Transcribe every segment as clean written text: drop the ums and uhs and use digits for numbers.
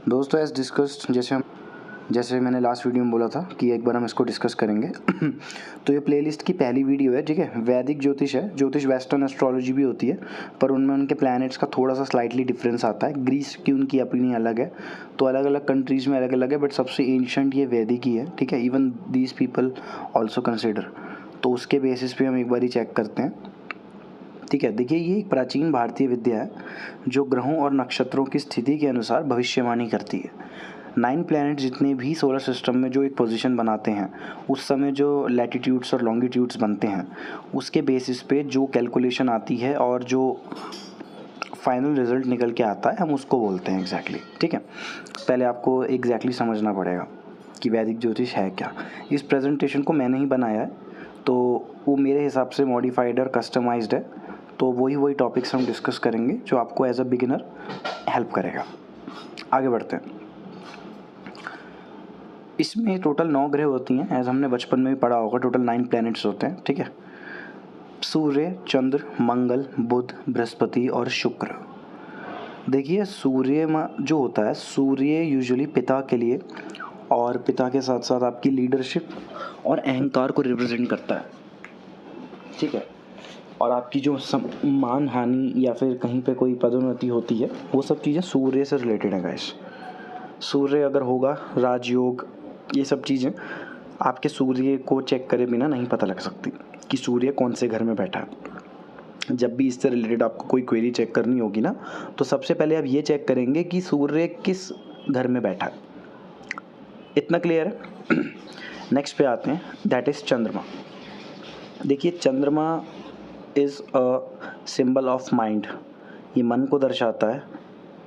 दोस्तों as discussed, जैसे मैंने लास्ट वीडियो में बोला था कि एक बार हम इसको डिस्कस करेंगे। तो ये प्लेलिस्ट की पहली वीडियो है, ठीक है। वैदिक ज्योतिष है। ज्योतिष वेस्टर्न एस्ट्रोलॉजी भी होती है, पर उनमें उनके प्लैनेट्स का थोड़ा सा स्लाइटली डिफरेंस आता है। ग्रीस की उनकी अपनी अलग है, तो अलग अलग कंट्रीज़ में अलग अलग है, बट सबसे एंशंट ये वैदिक ही है, ठीक है। Even these people also consider. तो उसके बेसिस पे हम एक बार ही चेक करते हैं, ठीक है। देखिए, ये एक प्राचीन भारतीय विद्या है जो ग्रहों और नक्षत्रों की स्थिति के अनुसार भविष्यवाणी करती है। 9 प्लैनेट जितने भी सोलर सिस्टम में जो एक पोजीशन बनाते हैं, उस समय जो लैटिट्यूड्स और लॉन्गिट्यूड्स बनते हैं, उसके बेसिस पे जो कैलकुलेशन आती है और जो फाइनल रिजल्ट निकल के आता है, हम उसको बोलते हैं एग्जैक्टली, ठीक है। पहले आपको एग्जैक्टली समझना पड़ेगा कि वैदिक ज्योतिष है क्या। इस प्रेजेंटेशन को मैंने ही बनाया है, तो वो मेरे हिसाब से मॉडिफाइड और कस्टमाइज्ड है। तो वही टॉपिक्स हम डिस्कस करेंगे जो आपको एज अ बिगिनर हेल्प करेगा। आगे बढ़ते हैं। इसमें टोटल 9 ग्रह होती हैं, एज हमने बचपन में भी पढ़ा होगा। टोटल 9 प्लैनेट्स होते हैं, ठीक है। सूर्य, चंद्र, मंगल, बुध, बृहस्पति और शुक्र। देखिए, सूर्य जो होता है, सूर्य यूजुअली पिता के लिए और पिता के साथ साथ आपकी लीडरशिप और अहंकार को रिप्रेजेंट करता है, ठीक है। और आपकी जो मान हानि या फिर कहीं पे कोई पदोन्नति होती है, वो सब चीज़ें सूर्य से रिलेटेड है गाइस। सूर्य अगर होगा, राजयोग, ये सब चीज़ें आपके सूर्य को चेक करे बिना नहीं पता लग सकती कि सूर्य कौन से घर में बैठा है। जब भी इससे रिलेटेड आपको कोई क्वेरी चेक करनी होगी ना, तो सबसे पहले आप ये चेक करेंगे कि सूर्य किस घर में बैठा है। इतना क्लियर है। नेक्स्ट पे आते हैं, दैट इज़ चंद्रमा। देखिए, चंद्रमा is a symbol of mind. ये मन को दर्शाता है,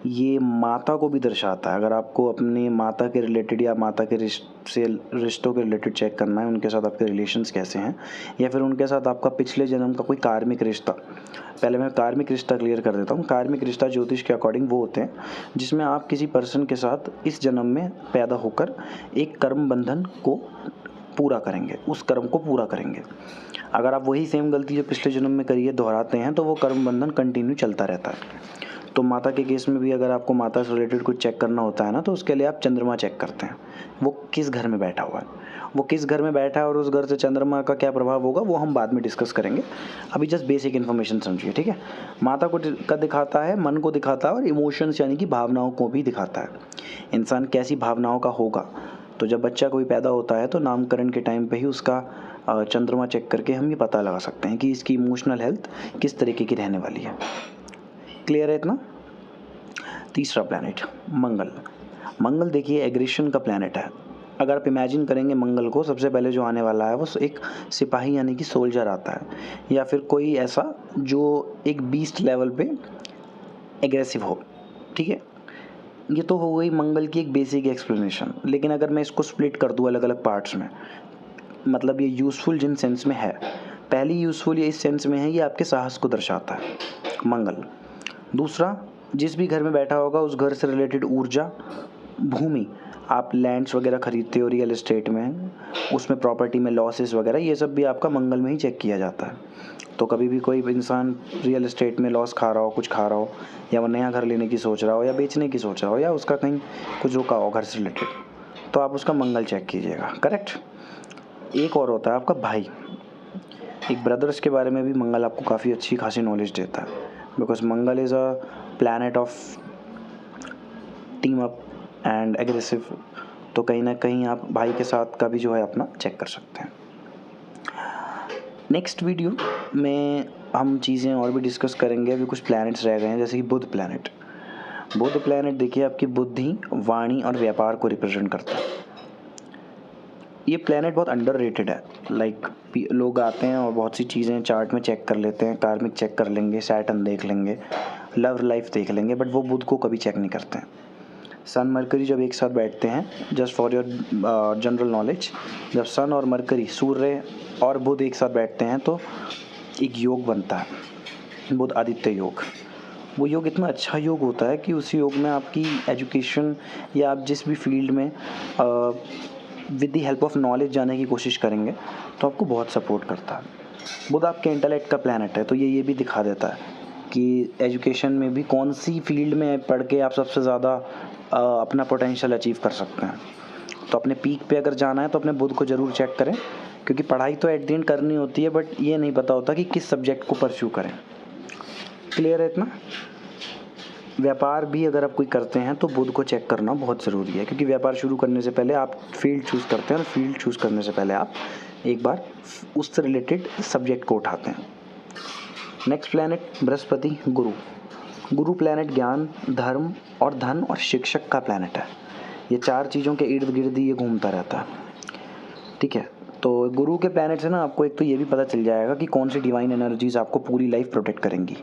ये माता को भी दर्शाता है। अगर आपको अपनी माता के रिलेटेड या माता के रिश्तों के रिलेटेड चेक करना है, उनके साथ आपके रिलेशंस कैसे हैं, या फिर उनके साथ आपका पिछले जन्म का कोई कार्मिक रिश्ता। पहले मैं कार्मिक रिश्ता क्लियर कर देता हूँ। कार्मिक रिश्ता ज्योतिष के अकॉर्डिंग वो होते हैं जिसमें आप किसी पर्सन के साथ इस जन्म में पैदा होकर एक कर्म बंधन को पूरा करेंगे, उस कर्म को पूरा करेंगे। अगर आप वही सेम गलती जो पिछले जन्म में करी है दोहराते हैं, तो वो कर्म बंधन कंटिन्यू चलता रहता है। तो माता के केस में भी अगर आपको माता से रिलेटेड कुछ चेक करना होता है ना, तो उसके लिए आप चंद्रमा चेक करते हैं, वो किस घर में बैठा हुआ है। वो किस घर में बैठा है और उस घर से चंद्रमा का क्या प्रभाव होगा, वो हम बाद में डिस्कस करेंगे। अभी जस्ट बेसिक इन्फॉर्मेशन समझिए, ठीक है। माता को का दिखाता है, मन को दिखाता है, और इमोशंस यानी कि भावनाओं को भी दिखाता है। इंसान कैसी भावनाओं का होगा, तो जब बच्चा कोई पैदा होता है तो नामकरण के टाइम पे ही उसका चंद्रमा चेक करके हम ये पता लगा सकते हैं कि इसकी इमोशनल हेल्थ किस तरीके की रहने वाली है। क्लियर है इतना। तीसरा प्लैनेट मंगल। मंगल देखिए एग्रेशन का प्लैनेट है। अगर आप इमेजिन करेंगे मंगल को, सबसे पहले जो आने वाला है वो एक सिपाही यानी कि सोल्जर आता है, या फिर कोई ऐसा जो एक बीस्ट लेवल पे एग्रेसिव हो, ठीक है। ये तो हो गई मंगल की एक बेसिक एक्सप्लेनेशन। लेकिन अगर मैं इसको स्प्लिट कर दूँ अलग अलग पार्ट्स में, मतलब ये यूज़फुल जिन सेंस में है, पहली यूज़फुल ये इस सेंस में है, ये आपके साहस को दर्शाता है मंगल। दूसरा, जिस भी घर में बैठा होगा उस घर से रिलेटेड ऊर्जा, भूमि, आप लैंड्स वगैरह खरीदते हो रियल एस्टेट में, उसमें प्रॉपर्टी में लॉसेस वगैरह, ये सब भी आपका मंगल में ही चेक किया जाता है। तो कभी भी कोई इंसान रियल एस्टेट में लॉस खा रहा हो, कुछ खा रहा हो, या वो नया घर लेने की सोच रहा हो, या बेचने की सोच रहा हो, या उसका कहीं कुछ रुका हो घर से रिलेटेड, तो आप उसका मंगल चेक कीजिएगा, करेक्ट। एक और होता है आपका भाई। एक ब्रदर्स के बारे में भी मंगल आपको काफ़ी अच्छी खासी नॉलेज देता है, because Mangal is a planet of team up and aggressive. तो कहीं ना कहीं आप भाई के साथ का भी जो है अपना चेक कर सकते हैं। नेक्स्ट वीडियो में हम चीज़ें और भी डिस्कस करेंगे। अभी कुछ प्लैनेट्स रह गए हैं, जैसे कि बुध प्लैनेट। बुध प्लैनेट देखिए आपकी बुद्धि, वाणी और व्यापार को रिप्रेजेंट करता है। ये प्लैनेट बहुत अंडररेटेड है। लाइक लोग आते हैं और बहुत सी चीज़ें चार्ट में चेक कर लेते हैं, कार्मिक चेक कर लेंगे, सैटर्न देख लेंगे, लव लाइफ देख लेंगे, बट वो बुध को कभी चेक नहीं करते हैं। सन मरकरी जब एक साथ बैठते हैं, just for your general knowledge, जब सन और मरकरी, सूर्य और बुध एक साथ बैठते हैं तो एक योग बनता है, बुध आदित्य योग। वो योग इतना अच्छा योग होता है कि उस योग में आपकी एजुकेशन या आप जिस भी फील्ड में with the help of knowledge जाने की कोशिश करेंगे तो आपको बहुत सपोर्ट करता है। बुध आपके इंटेलेक्ट का प्लैनेट है, तो ये भी दिखा देता है कि एजुकेशन में भी कौन सी फील्ड में पढ़ के आप सबसे ज़्यादा अपना पोटेंशियल अचीव कर सकते हैं। तो अपने पीक पे अगर जाना है तो अपने बुध को ज़रूर चेक करें, क्योंकि पढ़ाई तो एट द एंड करनी होती है, बट ये नहीं पता होता कि किस सब्जेक्ट को परस्यू करें। क्लियर है इतना? व्यापार भी अगर आप कोई करते हैं तो बुध को चेक करना बहुत ज़रूरी है, क्योंकि व्यापार शुरू करने से पहले आप फील्ड चूज़ करते हैं और फील्ड चूज़ करने से पहले आप एक बार उससे रिलेटेड सब्जेक्ट को उठाते हैं। नेक्स्ट प्लैनेट बृहस्पति, गुरु। गुरु प्लैनेट ज्ञान, धर्म और धन और शिक्षक का प्लैनेट है। ये चार चीज़ों के इर्द गिर्द ये घूमता रहता है, ठीक है। तो गुरु के प्लैनेट से ना आपको एक तो ये भी पता चल जाएगा कि कौन सी डिवाइन एनर्जीज आपको पूरी लाइफ प्रोटेक्ट करेंगी,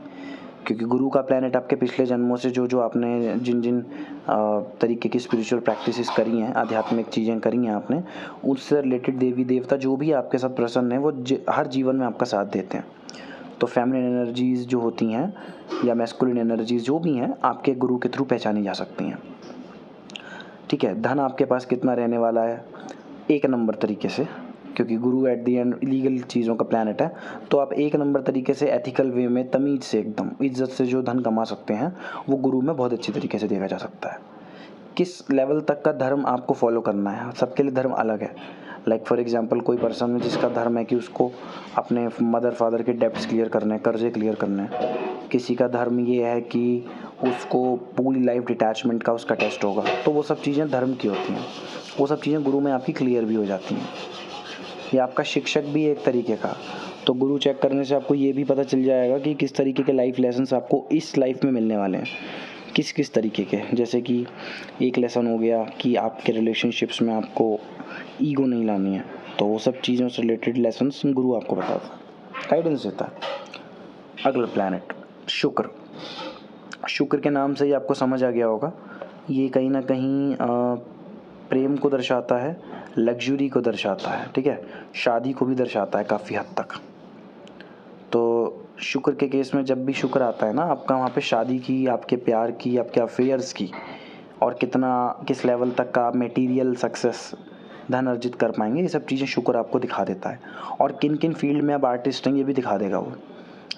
क्योंकि गुरु का प्लैनेट आपके पिछले जन्मों से जो आपने जिन जिन तरीके की स्पिरिचुअल प्रैक्टिसेस करी हैं, आध्यात्मिक चीज़ें करी हैं आपने, उससे रिलेटेड देवी देवता जो भी आपके साथ प्रसन्न हैं वो हर जीवन में आपका साथ देते हैं। तो फेमिनिन एनर्जीज़ जो होती हैं या मैस्कुलिन एनर्जीज़ जो भी हैं आपके गुरु के थ्रू पहचानी जा सकती हैं, ठीक है। धन आपके पास कितना रहने वाला है, एक नंबर तरीके से, क्योंकि गुरु एट दी एंड लीगल चीज़ों का प्लैनेट है, तो आप एक नंबर तरीके से एथिकल वे में तमीज़ से एकदम इज्जत से जो धन कमा सकते हैं वो गुरु में बहुत अच्छी तरीके से देखा जा सकता है। किस लेवल तक का धर्म आपको फॉलो करना है, सबके लिए धर्म अलग है। लाइक फॉर एग्जांपल कोई पर्सन जिसका धर्म है कि उसको अपने मदर फादर के डेब्ट्स क्लियर करने, कर्जे क्लियर करने। किसी का धर्म ये है कि उसको पूरी लाइफ डिटैचमेंट का उसका टेस्ट होगा। तो वो सब चीज़ें धर्म की होती हैं, वो सब चीज़ें गुरु में आपकी क्लियर भी हो जाती हैं। या आपका शिक्षक भी एक तरीके का, तो गुरु चेक करने से आपको ये भी पता चल जाएगा कि किस तरीके के लाइफ लेसन्स आपको इस लाइफ में मिलने वाले हैं, किस किस तरीके के। जैसे कि एक लेसन हो गया कि आपके रिलेशनशिप्स में आपको ईगो नहीं लानी है, तो वो सब चीज़ों से रिलेटेड लेसन्स गुरु आपको बताता है, गाइडेंस देता है। अगला प्लैनेट शुक्र। शुक्र के नाम से ही आपको समझ आ गया होगा, ये कहीं ना कहीं प्रेम को दर्शाता है, लग्जरी को दर्शाता है, ठीक है, शादी को भी दर्शाता है काफ़ी हद तक। तो शुक्र के केस में जब भी शुक्र आता है ना, आपका वहाँ पे शादी की, आपके प्यार की, आपके अफेयर्स की, और किस लेवल तक का आप मटेरियल सक्सेस धन अर्जित कर पाएंगे, ये सब चीज़ें शुक्र आपको दिखा देता है। और किन किन फील्ड में आप आर्टिस्ट हैं ये भी दिखा देगा वो।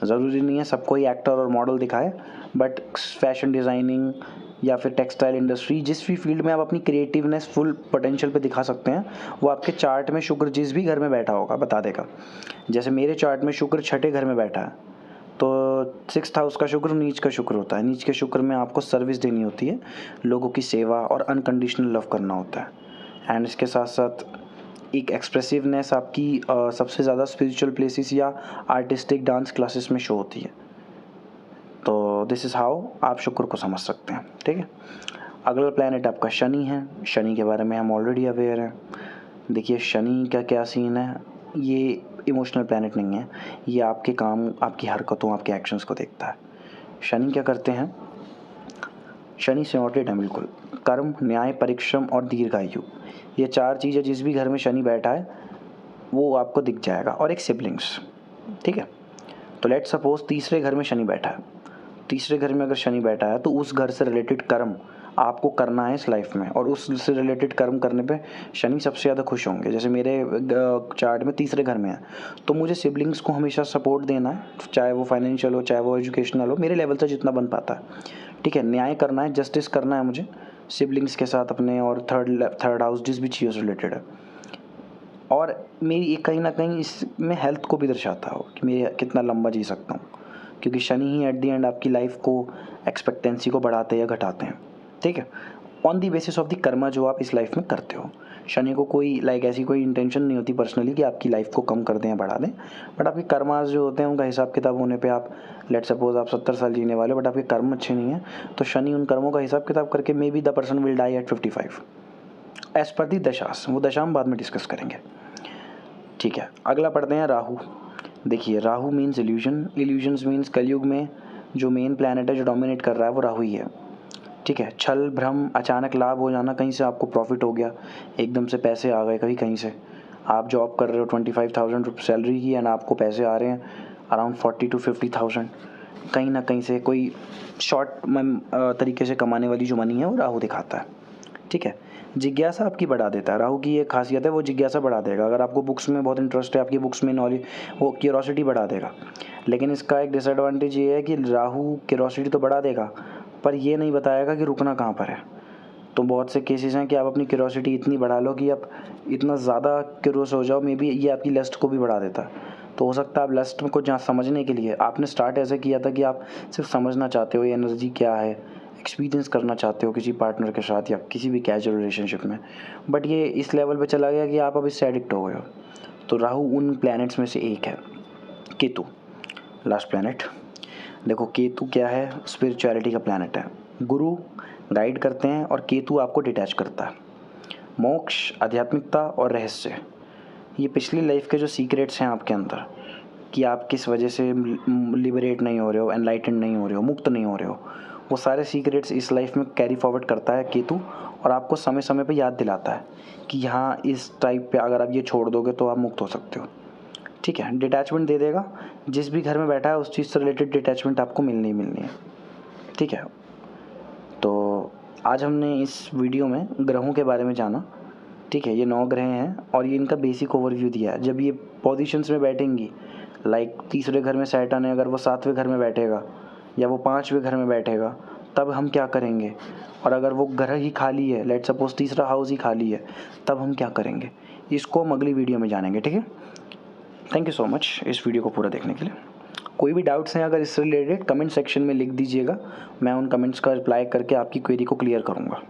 ज़रूरी नहीं है सबको ही एक्टर और मॉडल दिखाए, बट फैशन डिज़ाइनिंग या फिर टेक्सटाइल इंडस्ट्री, जिस भी फील्ड में आप अपनी क्रिएटिवनेस फुल पोटेंशियल पे दिखा सकते हैं, वो आपके चार्ट में शुक्र जिस भी घर में बैठा होगा बता देगा। जैसे मेरे चार्ट में शुक्र छठे घर में बैठा है, तो 6th हाउस का शुक्र नीच का शुक्र होता है। नीच के शुक्र में आपको सर्विस देनी होती है, लोगों की सेवा और अनकंडीशनल लव करना होता है। एंड इसके साथ साथ एक एक्सप्रेसिवनेस आपकी सबसे ज़्यादा स्पिरिचुअल प्लेसेस या आर्टिस्टिक डांस क्लासेस में शो होती है। तो दिस इज़ हाउ आप शुक्र को समझ सकते हैं, ठीक है। अगला प्लैनेट आपका शनि है। शनि के बारे में हम ऑलरेडी अवेयर हैं। देखिए शनि का क्या सीन है, ये इमोशनल प्लैनेट नहीं है, ये आपके काम, आपकी हरकतों, आपके एक्शंस को देखता है। शनि क्या करते हैं, शनि सॉर्टेड है बिल्कुल। कर्म, न्याय, परिश्रम और दीर्घायु, ये चार चीज़ें जिस भी घर में शनि बैठा है वो आपको दिख जाएगा। और एक सिबलिंग्स, ठीक है। तो लेट सपोज तीसरे घर में शनि बैठा है, तीसरे घर में अगर शनि बैठा है तो उस घर से रिलेटेड कर्म आपको करना है इस लाइफ में, और उससे रिलेटेड कर्म करने पे शनि सबसे ज़्यादा खुश होंगे। जैसे मेरे चार्ट में तीसरे घर में है, तो मुझे सिबलिंग्स को हमेशा सपोर्ट देना है, चाहे वो फाइनेंशियल हो, चाहे वो एजुकेशनल हो, मेरे लेवल से जितना बन पाता है, ठीक है। न्याय करना है, जस्टिस करना है मुझे सिबलिंग्स के साथ अपने, और थर्ड हाउस जिस भी चीज़ से रिलेटेड है। और मेरी एक कहीं ना कहीं इसमें हेल्थ को भी दर्शाता हो कि मैं कितना लंबा जी सकता हूँ, क्योंकि शनि ही एट दी एंड आपकी लाइफ को, एक्सपेक्टेंसी को बढ़ाते या घटाते हैं, ठीक है, on the basis of the Karma जो आप इस लाइफ में करते हो। शनि को कोई ऐसी कोई इंटेंशन नहीं होती पर्सनली कि आपकी लाइफ को कम कर दें या बढ़ा दें, बट आपके कर्मास जो होते हैं उनका हिसाब किताब होने पे आप लेट सपोज आप 70 साल जीने वाले, बट आपके कर्म अच्छे नहीं हैं, तो शनि उन कर्मों का हिसाब किताब करके may be the person will die at 55 age पर दी दशास। वो दशा हम बाद में डिस्कस करेंगे, ठीक है। अगला पढ़ते हैं राहु। देखिए Rahu means illusion, illusions means कलयुग में जो मेन प्लैनेट है जो डोमिनेट कर रहा है वो राहु ही है, ठीक है। छल, भ्रम, अचानक लाभ हो जाना, कहीं से आपको प्रॉफिट हो गया, एकदम से पैसे आ गए, कहीं से आप जॉब कर रहे हो 25,000 सैलरी की, एंड आपको पैसे आ रहे हैं अराउंड 40 to 50,000, कहीं ना कहीं से कोई शॉर्ट तरीके से कमाने वाली जो मनी है वो राहु दिखाता है, ठीक है। जिज्ञासा आपकी बढ़ा देता है, राहु की ये खासियत है, वो जिज्ञासा बढ़ा देगा। अगर आपको बुक्स में बहुत इंटरेस्ट है, आपकी बुक्स में नॉलेज, वो क्यूरोसिटी बढ़ा देगा। लेकिन इसका एक डिसएडवांटेज ये है कि राहु क्यूरोसिटी तो बढ़ा देगा, पर ये नहीं बताएगा कि रुकना कहाँ पर है। तो बहुत से केसेस हैं कि आप अपनी क्यूरोसिटी इतनी बढ़ा लो कि आप इतना ज़्यादा क्यूरोस हो जाओ, मे बी ये आपकी लस्ट को भी बढ़ा देता है। तो हो सकता है आप लस्ट को जहाँ समझने के लिए आपने स्टार्ट ऐसे किया था कि आप सिर्फ समझना चाहते हो ये एनर्जी क्या है, एक्सपीरियंस करना चाहते हो किसी पार्टनर के साथ या किसी भी कैजुअल रिलेशनशिप में, बट ये इस लेवल पे चला गया कि आप अब इससे एडिक्ट हो गए हो। तो राहु उन प्लैनेट्स में से एक है। Ketu last planet. देखो केतु क्या है, स्पिरिचुअलिटी का प्लैनेट है। गुरु गाइड करते हैं और केतु आपको डिटैच करता है। मोक्ष, आध्यात्मिकता और रहस्य, ये पिछली लाइफ के जो सीक्रेट्स हैं आपके अंदर कि आप किस वजह से लिबरेट नहीं हो रहे हो, एनलाइटेंड नहीं हो रहे हो, मुक्त नहीं हो रहे हो, वो सारे सीक्रेट्स इस लाइफ में कैरी फॉरवर्ड करता है केतु, और आपको समय समय पे याद दिलाता है कि यहाँ इस टाइप पे अगर आप ये छोड़ दोगे तो आप मुक्त हो सकते हो। ठीक है, डिटैचमेंट दे देगा। जिस भी घर में बैठा है उस चीज़ से रिलेटेड डिटैचमेंट आपको मिलनी ही मिलनी है। ठीक है, तो आज हमने इस वीडियो में ग्रहों के बारे में जाना। ठीक है, ये 9 ग्रह हैं और ये इनका बेसिक ओवरव्यू दिया है। जब ये पोजीशंस में बैठेंगी, लाइक तीसरे घर में सैटर्न है, अगर वो 7वें घर में बैठेगा या वो 5वें घर में बैठेगा तब हम क्या करेंगे, और अगर वो घर ही खाली है, लेट सपोज तीसरा हाउस ही खाली है, तब हम क्या करेंगे, इसको हम अगली वीडियो में जानेंगे। ठीक है, थैंक यू सो मच इस वीडियो को पूरा देखने के लिए। कोई भी डाउट्स हैं अगर इससे रिलेटेड कमेंट सेक्शन में लिख दीजिएगा, मैं उन कमेंट्स का रिप्लाई करके आपकी क्वेरी को क्लियर करूँगा।